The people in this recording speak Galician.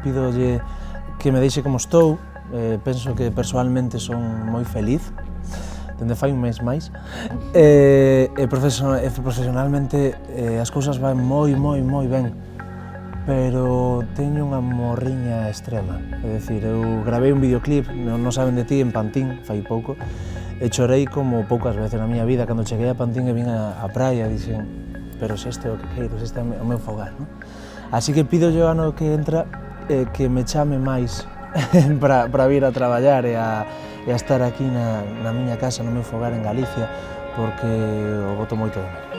pídolle que me deixe como estou, penso que persoalmente son moi feliz, dende fai un mes máis, e profesionalmente as cousas van moi ben, pero teño unha morriña extrema, é dicir, eu gravei un videoclip, non saben de ti, en Pantín, fai pouco, e chorei como poucas veces na miña vida, cando cheguei a Pantín e vin a praia, dixen, pero se este é o que queiro, se este é o meu fogar, non? Así que pido o ano que entra que me chame máis para vir a traballar e a estar aquí na miña casa, no meu fogar en Galicia, porque o boto moito de menos.